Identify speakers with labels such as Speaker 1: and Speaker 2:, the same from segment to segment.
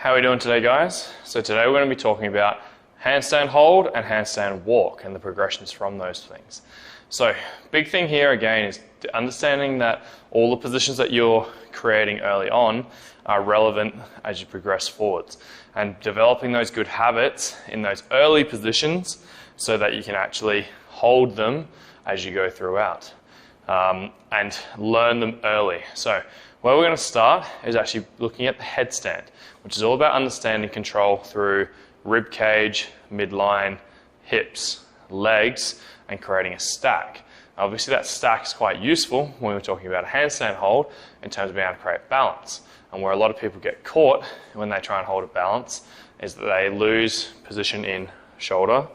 Speaker 1: How are we doing today, guys? So today we're going to be talking about handstand hold and handstand walk and the progressions from those things. So big thing here again is understanding that all the positions that you're creating early on are relevant as you progress forwards, and developing those good habits in those early positions so that you can actually hold them as you go throughout and learn them early. So where we're going to start is actually looking at the headstand, which is all about understanding control through rib cage, midline, hips, legs, and creating a stack. Obviously that stack is quite useful when we're talking about a handstand hold in terms of being able to create balance. And where a lot of people get caught when they try and hold a balance is that they lose position in shoulder,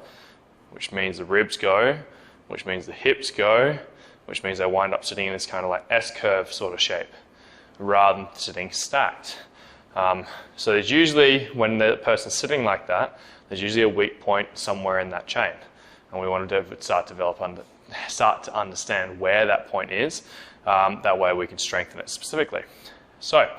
Speaker 1: which means the ribs go, which means the hips go, which means they wind up sitting in this kind of like S-curve sort of shape rather than sitting stacked. So there's usually, when the person's sitting like that, there's usually a weak point somewhere in that chain. And we want to start to understand where that point is. That way we can strengthen it specifically. So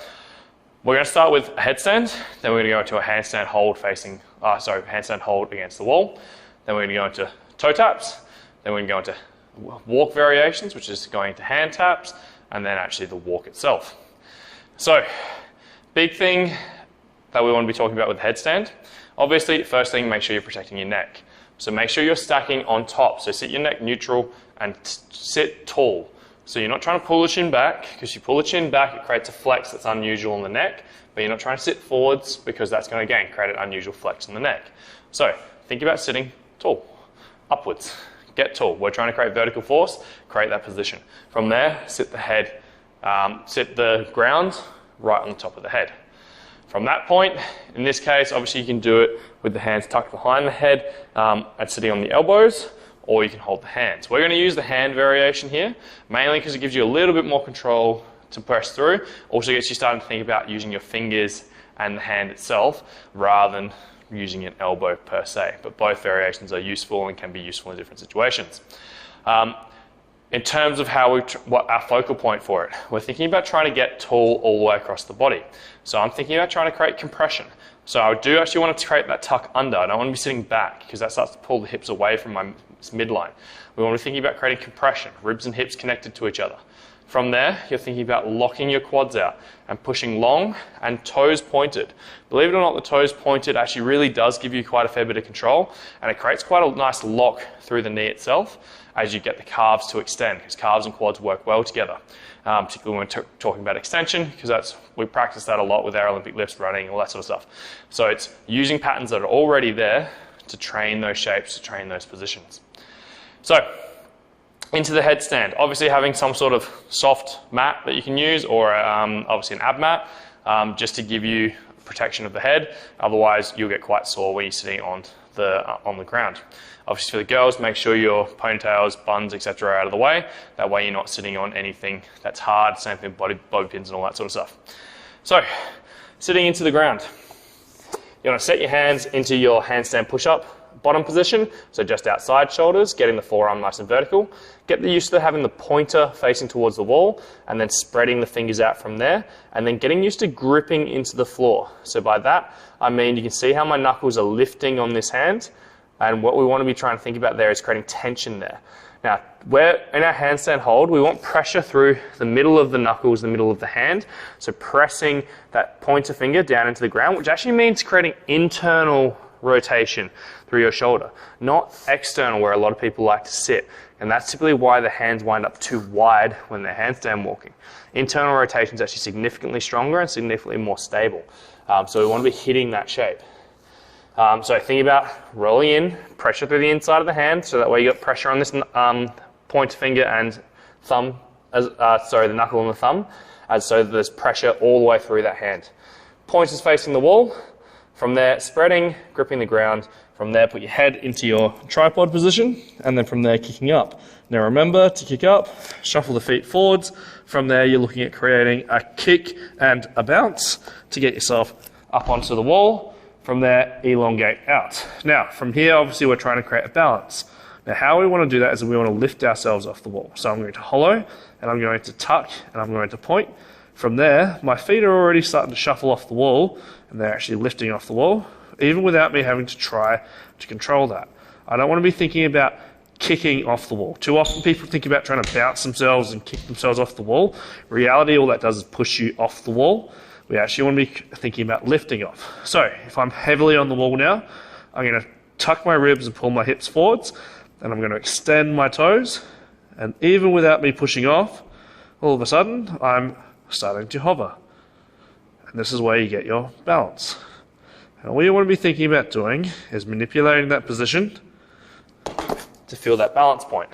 Speaker 1: we're going to start with a headstand, then we're going to go into a handstand hold handstand hold against the wall. Then we're going to go into toe taps. Then we're going to go into walk variations, which is going into hand taps, and then actually the walk itself. So, big thing that we want to be talking about with the headstand. Obviously, first thing, make sure you're protecting your neck. So make sure you're stacking on top. So sit your neck neutral and sit tall. So you're not trying to pull the chin back, because if you pull the chin back, it creates a flex that's unusual in the neck, but you're not trying to sit forwards because that's going to, again, create an unusual flex in the neck. So think about sitting tall, upwards, get tall. We're trying to create vertical force, create that position. From there, sit the ground right on the top of the head. From that point, in this case, obviously you can do it with the hands tucked behind the head and sitting on the elbows, or you can hold the hands. We're going to use the hand variation here, mainly because it gives you a little bit more control to press through. Also gets you starting to think about using your fingers and the hand itself rather than using an elbow per se. But both variations are useful and can be useful in different situations. In terms of what our focal point for it, we're thinking about trying to get tall all the way across the body. So I'm thinking about trying to create compression. So I do actually want to create that tuck under. I don't want to be sitting back because that starts to pull the hips away from my midline. We want to be thinking about creating compression, ribs and hips connected to each other. From there, you're thinking about locking your quads out and pushing long and toes pointed. Believe it or not, the toes pointed actually really does give you quite a fair bit of control, and it creates quite a nice lock through the knee itself as you get the calves to extend, because calves and quads work well together, particularly when we're talking about extension, because we practice that a lot with our Olympic lifts, running, all that sort of stuff. So it's using patterns that are already there to train those shapes, to train those positions. So into the headstand, obviously having some sort of soft mat that you can use, or obviously an ab mat, just to give you protection of the head. Otherwise, you'll get quite sore when you're sitting on the ground. Obviously for the girls, make sure your ponytails, buns, etc. are out of the way. That way you're not sitting on anything that's hard, same thing with bobby pins and all that sort of stuff. So, sitting into the ground. You want to set your hands into your handstand push-up bottom position, so just outside shoulders, getting the forearm nice and vertical. Get used to having the pointer facing towards the wall and then spreading the fingers out from there, and then getting used to gripping into the floor. So by that, I mean you can see how my knuckles are lifting on this hand, and what we want to be trying to think about there is creating tension there. Now, in our handstand hold, we want pressure through the middle of the knuckles, the middle of the hand, so pressing that pointer finger down into the ground, which actually means creating internal rotation through your shoulder, not external where a lot of people like to sit. And that's typically why the hands wind up too wide when they're handstand walking. Internal rotation is actually significantly stronger and significantly more stable. So we want to be hitting that shape. So think about rolling in, pressure through the inside of the hand, so that way you got pressure on this pointer finger and thumb, the knuckle and the thumb, so that there's pressure all the way through that hand. Pointers facing the wall. From there, spreading, gripping the ground. From there, put your head into your tripod position, and then from there, kicking up. Now remember to kick up, shuffle the feet forwards. From there, you're looking at creating a kick and a bounce to get yourself up onto the wall. From there, elongate out. Now, from here, obviously, we're trying to create a balance. Now, how we want to do that is we want to lift ourselves off the wall. So I'm going to hollow, and I'm going to tuck, and I'm going to point.
Speaker 2: From there, my feet are already starting to shuffle off the wall, and they're actually lifting off the wall, even without me having to try to control that. I don't want to be thinking about kicking off the wall. Too often people think about trying to bounce themselves and kick themselves off the wall. In reality, all that does is push you off the wall. We actually want to be thinking about lifting off. So if I'm heavily on the wall now, I'm going to tuck my ribs and pull my hips forwards, and I'm going to extend my toes, and even without me pushing off, all of a sudden I'm starting to hover. And this is where you get your balance. And all you want to be thinking about doing is manipulating that position
Speaker 1: to feel that balance point,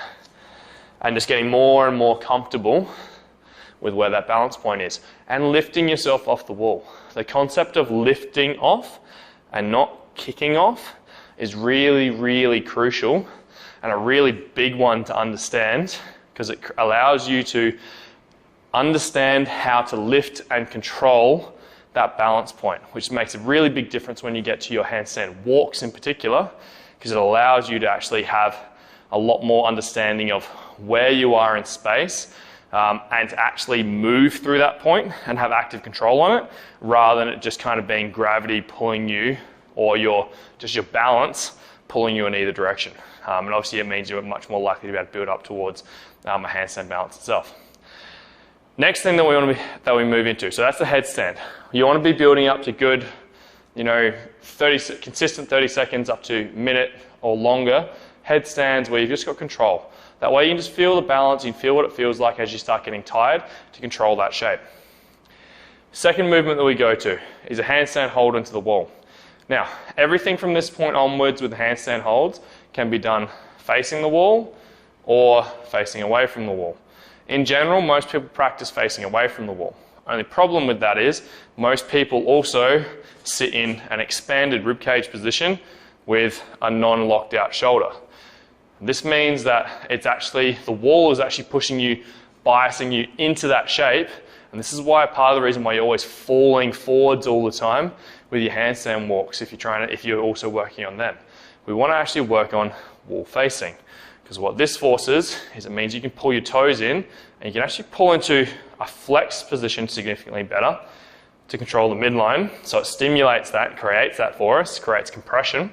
Speaker 1: and just getting more and more comfortable with where that balance point is, and lifting yourself off the wall. The concept of lifting off and not kicking off is really, really crucial, and a really big one to understand, because it allows you to understand how to lift and control that balance point, which makes a really big difference when you get to your handstand walks in particular, because it allows you to actually have a lot more understanding of where you are in space, and to actually move through that point and have active control on it, rather than it just kind of being gravity pulling you, or your balance pulling you in either direction. And obviously it means you're much more likely to be able to build up towards a handstand balance itself. Next thing that we move into, so that's the headstand. You want to be building up to good, consistent 30 seconds up to a minute or longer headstands where you've just got control. That way you can just feel the balance, you can feel what it feels like as you start getting tired to control that shape. Second movement that we go to is a handstand hold into the wall. Now, everything from this point onwards with the handstand holds can be done facing the wall or facing away from the wall. In general, most people practice facing away from the wall. Only problem with that is most people also sit in an expanded ribcage position with a non-locked out shoulder. This means that the wall is actually pushing you, biasing you into that shape, and this is why part of the reason why you're always falling forwards all the time with your handstand walks if you're also working on them. We want to actually work on wall facing, because what this forces is it means you can pull your toes in, and you can actually pull into a flex position significantly better to control the midline. So it stimulates that, creates that for us, creates compression,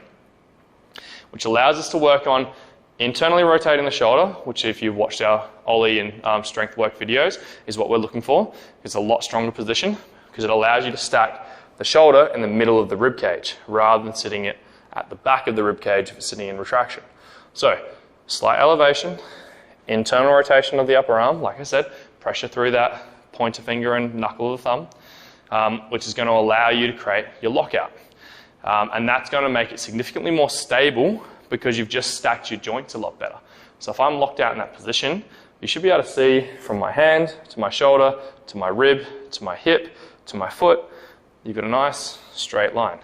Speaker 1: which allows us to work on internally rotating the shoulder, which if you've watched our Ollie and strength work videos, is what we're looking for. It's a lot stronger position because it allows you to stack the shoulder in the middle of the rib cage rather than sitting it at the back of the rib cage if it's sitting in retraction. So slight elevation, internal rotation of the upper arm, like I said, pressure through that pointer finger and knuckle of the thumb, which is going to allow you to create your lockout. And that's going to make it significantly more stable because you've just stacked your joints a lot better. So if I'm locked out in that position, you should be able to see from my hand to my shoulder to my rib to my hip to my foot, you've got a nice straight line.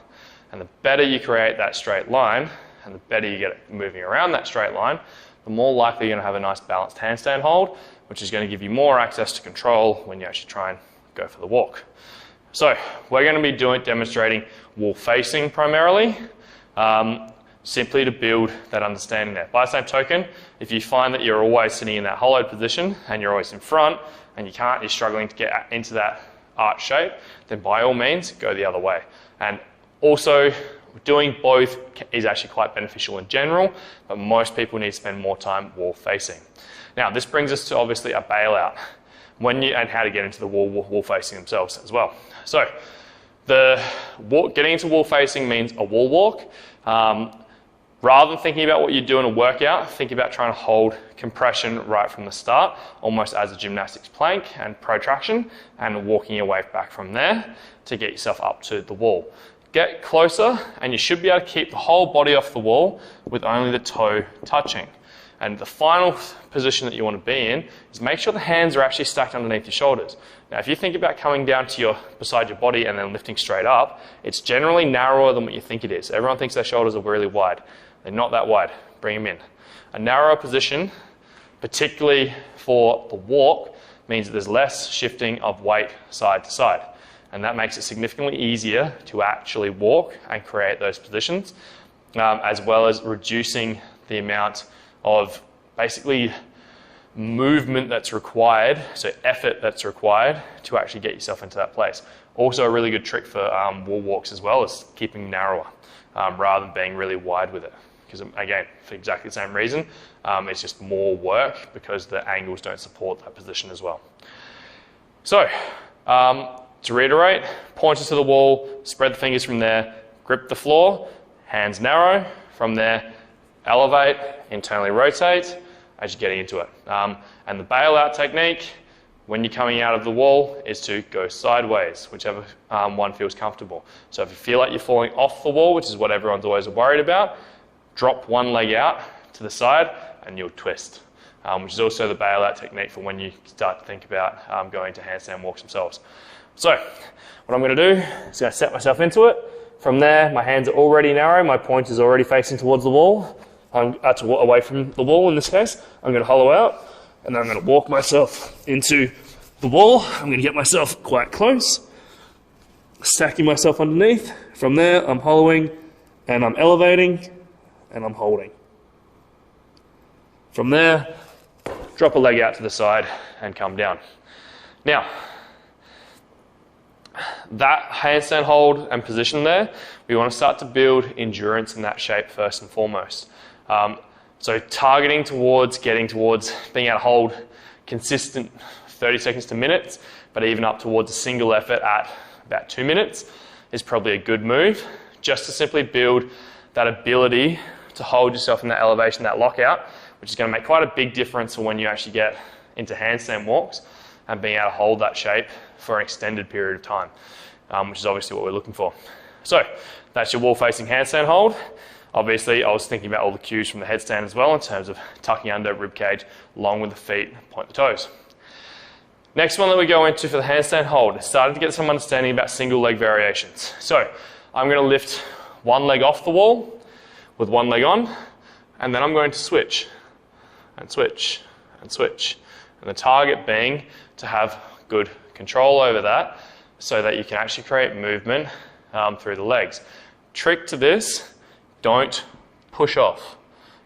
Speaker 1: And the better you create that straight line and the better you get it moving around that straight line, the more likely you're going to have a nice balanced handstand hold, which is going to give you more access to control when you actually try and go for the walk. So we're going to be demonstrating wall facing primarily, simply to build that understanding there. By the same token, if you find that you're always sitting in that hollowed position and you're always in front and you're struggling to get into that arch shape, then by all means go the other way. And also doing both is actually quite beneficial in general, but most people need to spend more time wall facing. Now this brings us to obviously a bailout and how to get into the wall facing themselves as well. So getting into wall facing means a wall walk. Rather than thinking about what you do in a workout, think about trying to hold compression right from the start, almost as a gymnastics plank and protraction, and walking your way back from there to get yourself up to the wall. Get closer, and you should be able to keep the whole body off the wall with only the toe touching. And the final position that you want to be in is make sure the hands are actually stacked underneath your shoulders. Now, if you think about coming down to beside your body and then lifting straight up, it's generally narrower than what you think it is. Everyone thinks their shoulders are really wide. They're not that wide. Bring them in. A narrower position, particularly for the walk, means that there's less shifting of weight side to side. And that makes it significantly easier to actually walk and create those positions, as well as reducing the amount of basically movement that's required, so effort that's required to actually get yourself into that place. Also a really good trick for wall walks as well is keeping narrower rather than being really wide with it. Because again, for exactly the same reason, it's just more work because the angles don't support that position as well. So, to reiterate, pointers to the wall, spread the fingers from there, grip the floor, hands narrow, from there, elevate, internally rotate as you're getting into it. And the bailout technique, when you're coming out of the wall, is to go sideways, whichever one feels comfortable. So if you feel like you're falling off the wall, which is what everyone's always worried about, drop one leg out to the side and you'll twist, which is also the bailout technique for when you start to think about going to handstand walks themselves. So what I'm going to do is going to set myself into it. From there, my hands are already narrow, my pointer's already facing towards the wall. Away from the wall in this case. I'm going to hollow out and then I'm going to walk myself into the wall. I'm going to get myself quite close, stacking myself underneath. From there, I'm hollowing and I'm elevating and I'm holding. From there, drop a leg out to the side and come down. Now, that handstand hold and position there, we want to start to build endurance in that shape first and foremost. So targeting towards, getting towards being able to hold consistent 30 seconds to minutes, but even up towards a single effort at about 2 minutes is probably a good move, just to simply build that ability to hold yourself in that elevation, that lockout, which is going to make quite a big difference for when you actually get into handstand walks and being able to hold that shape for an extended period of time, which is obviously what we're looking for. So that's your wall-facing handstand hold. Obviously, I was thinking about all the cues from the headstand as well in terms of tucking under, rib cage, long with the feet, point the toes. Next one that we go into for the handstand hold is starting to get some understanding about single leg variations. So I'm going to lift one leg off the wall with one leg on, and then I'm going to switch and switch and switch. And the target being to have good control over that so that you can actually create movement through the legs. Trick to this, don't push off.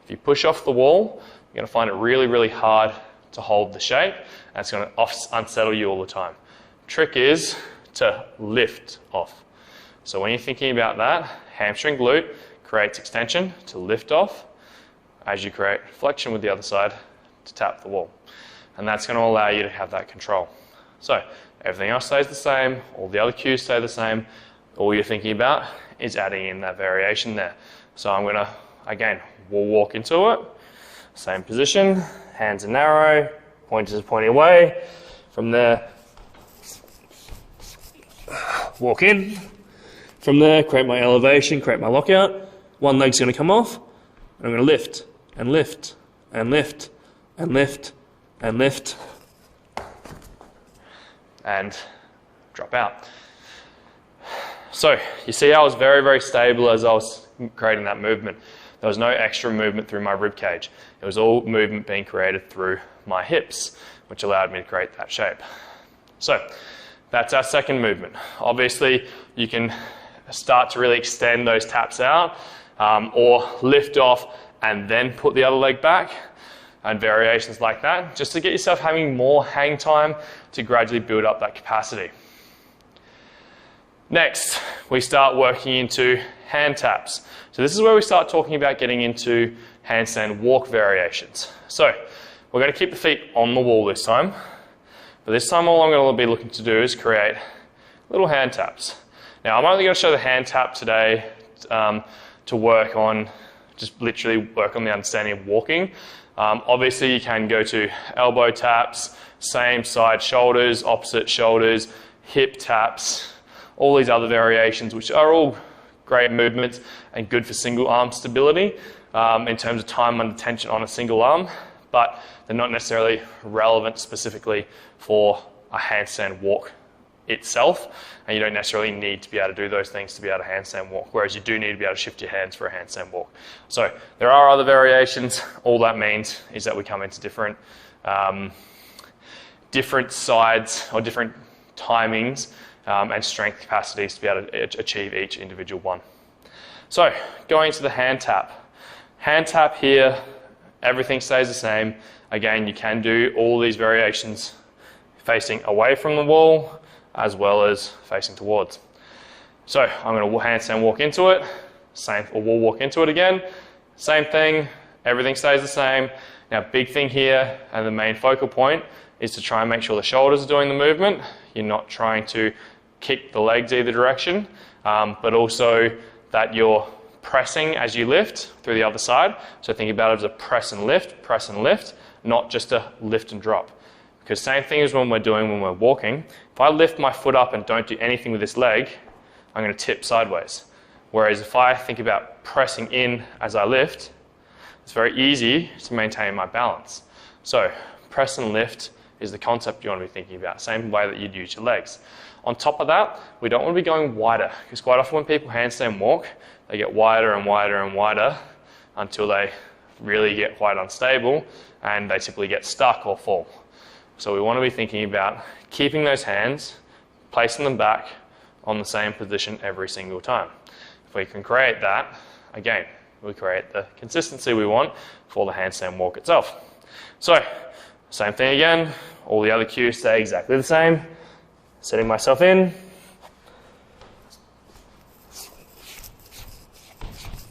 Speaker 1: If you push off the wall, you're going to find it really, really hard to hold the shape, and it's going to unsettle you all the time. Trick is to lift off. So when you're thinking about that, hamstring glute creates extension to lift off as you create flexion with the other side to tap the wall. And that's going to allow you to have that control. So everything else stays the same, all the other cues stay the same. All you're thinking about is adding in that variation there. So I'm going to, again, walk into it. Same position, hands are narrow, pointers are pointing away. From there, walk in. From there, create my elevation, create my lockout. One leg's going to come off, and I'm going to lift, and lift, and lift, and lift, and lift, and drop out. So you see I was very, very stable as I was creating that movement. There was no extra movement through my rib cage. It was all movement being created through my hips, which allowed me to create that shape. So that's our second movement. Obviously, you can start to really extend those taps out or lift off and then put the other leg back and variations like that, just to get yourself having more hang time to gradually build up that capacity. Next, we start working into hand taps. So this is where we start talking about getting into handstand walk variations. So we're going to keep the feet on the wall this time, but this time all I'm going to be looking to do is create little hand taps. Now I'm only going to show the hand tap today to work on, just literally work on the understanding of walking. Obviously you can go to elbow taps, same side shoulders, opposite shoulders, hip taps, all these other variations, which are all great movements and good for single arm stability in terms of time under tension on a single arm, but they're not necessarily relevant specifically for a handstand walk itself, and you don't necessarily need to be able to do those things to be able to handstand walk, whereas you do need to be able to shift your hands for a handstand walk. So there are other variations. All that means is that we come into different sides or different timings and strength capacities to be able to achieve each individual one. So going to the hand tap. Hand tap here Everything stays the same. Again, you can do all these variations facing away from the wall as well as facing towards. So I'm going to handstand walk into it, or wall walk into it again. Same thing, everything stays the same. Now, big thing here, and the main focal point, is to try and make sure the shoulders are doing the movement. You're not trying to kick the legs either direction, but also that you're pressing as you lift through the other side. So think about it as a press and lift, not just a lift and drop. Because same thing as when we're walking, if I lift my foot up and don't do anything with this leg, I'm going to tip sideways. Whereas if I think about pressing in as I lift, it's very easy to maintain my balance. So press and lift is the concept you want to be thinking about, same way that you'd use your legs. On top of that, we don't want to be going wider, because quite often when people handstand walk, they get wider and wider and wider until they really get quite unstable and they typically get stuck or fall. So we want to be thinking about keeping those hands, placing them back on the same position every single time. If we can create that, again, we create the consistency we want for the handstand walk itself. So, same thing again, all the other cues stay exactly the same. Setting myself in,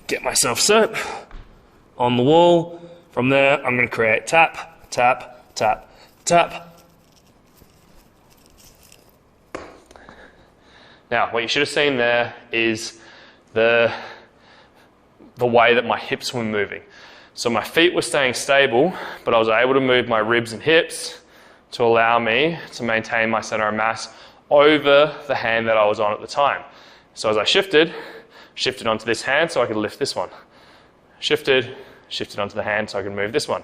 Speaker 1: get myself set on the wall. From there, I'm going to create tap, tap, tap, tap. Now, what you should have seen there is the way that my hips were moving. So my feet were staying stable, but I was able to move my ribs and hips to allow me to maintain my center of mass over the hand that I was on at the time. So as I shifted onto this hand so I could lift this one. Shifted onto the hand so I could move this one.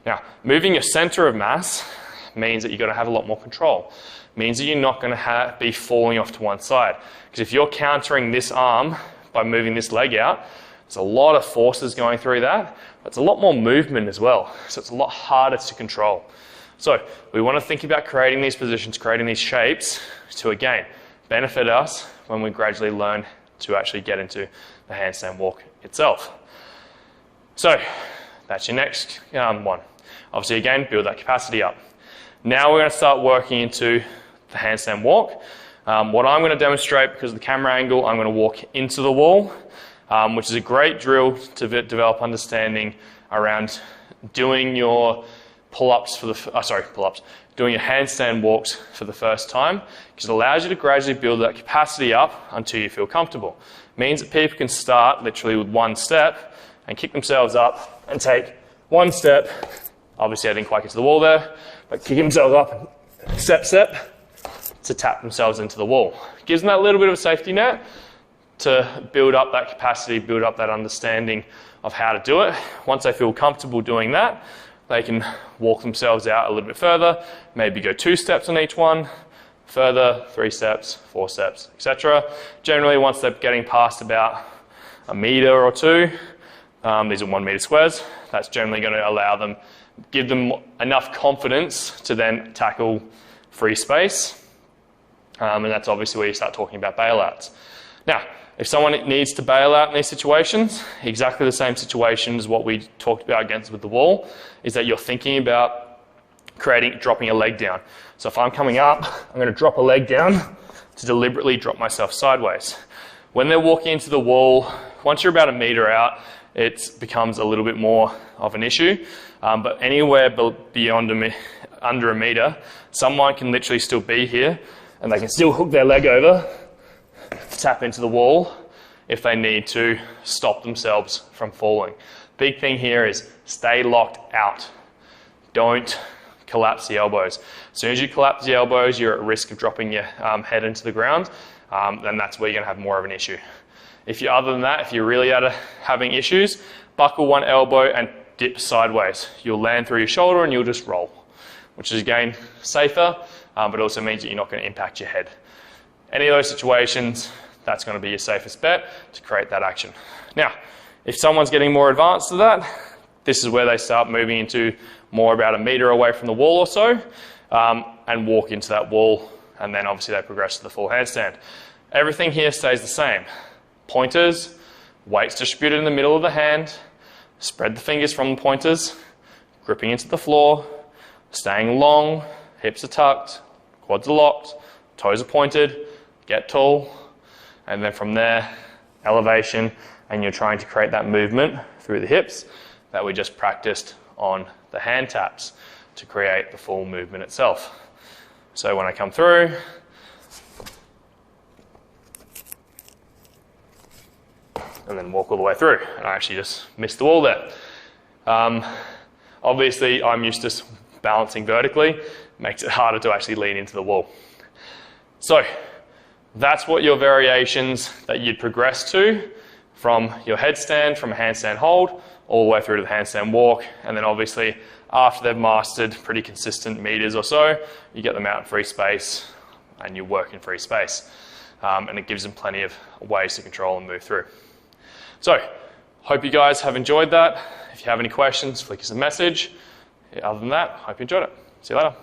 Speaker 1: Now, moving your center of mass means that you're going to have a lot more control. Means that you're not going to be falling off to one side. Because if you're countering this arm by moving this leg out, there's a lot of forces going through that. But it's a lot more movement as well. So it's a lot harder to control. So we want to think about creating these positions, creating these shapes to, again, benefit us when we gradually learn to actually get into the handstand walk itself. So that's your next one. Obviously, again, build that capacity up. Now we're going to start working into the handstand walk. What I'm going to demonstrate, because of the camera angle, I'm going to walk into the wall, which is a great drill to develop understanding around doing your pull-ups for the, doing your handstand walks for the first time, because it allows you to gradually build that capacity up until you feel comfortable. It means that people can start literally with one step and kick themselves up and take one step. Obviously, I didn't quite get to the wall there, but kick themselves up and step to tap themselves into the wall. It gives them that little bit of a safety net to build up that capacity, build up that understanding of how to do it. Once they feel comfortable doing that, they can walk themselves out a little bit further, maybe go 2 steps on each one, further 3 steps, 4 steps, etc. Generally, once they're getting past about a meter or 2, these are 1 meter squares, that's generally going to allow them, give them enough confidence to then tackle free space. And that's obviously where you start talking about bailouts. Now, if someone needs to bail out in these situations, exactly the same situation as what we talked about against with the wall, is that you're thinking about dropping a leg down. So if I'm coming up, I'm going to drop a leg down to deliberately drop myself sideways. When they're walking into the wall, once you're about a meter out, it becomes a little bit more of an issue. But anywhere beyond under a meter, someone can literally still be here and they can still hook their leg over, tap into the wall if they need to stop themselves from falling. Big thing here is stay locked out. Don't collapse the elbows. As soon as you collapse the elbows, you're at risk of dropping your head into the ground, and that's where you're going to have more of an issue. Other than that, if you're really having issues, buckle one elbow and dip sideways. You'll land through your shoulder and you'll just roll, which is again safer, but also means that you're not going to impact your head. Any of those situations, that's going to be your safest bet to create that action. Now, if someone's getting more advanced to that, this is where they start moving into more about a meter away from the wall or so, and walk into that wall, and then obviously they progress to the full handstand. Everything here stays the same. Pointers, weights distributed in the middle of the hand, Spread the fingers from the pointers, gripping into the floor, staying long, hips are tucked, quads are locked, toes are pointed, get tall, and then from there, elevation, and you're trying to create that movement through the hips that we just practiced on the hand taps to create the full movement itself. So when I come through, and then walk all the way through, and I actually just missed the wall there. Obviously, I'm used to balancing vertically, makes it harder to actually lean into the wall. So that's what your variations that you'd progress to from your headstand, from a handstand hold, all the way through to the handstand walk, and then obviously after they've mastered pretty consistent meters or so, you get them out in free space and you work in free space. And it gives them plenty of ways to control and move through. So, hope you guys have enjoyed that. If you have any questions, flick us a message. Other than that, hope you enjoyed it. See you later.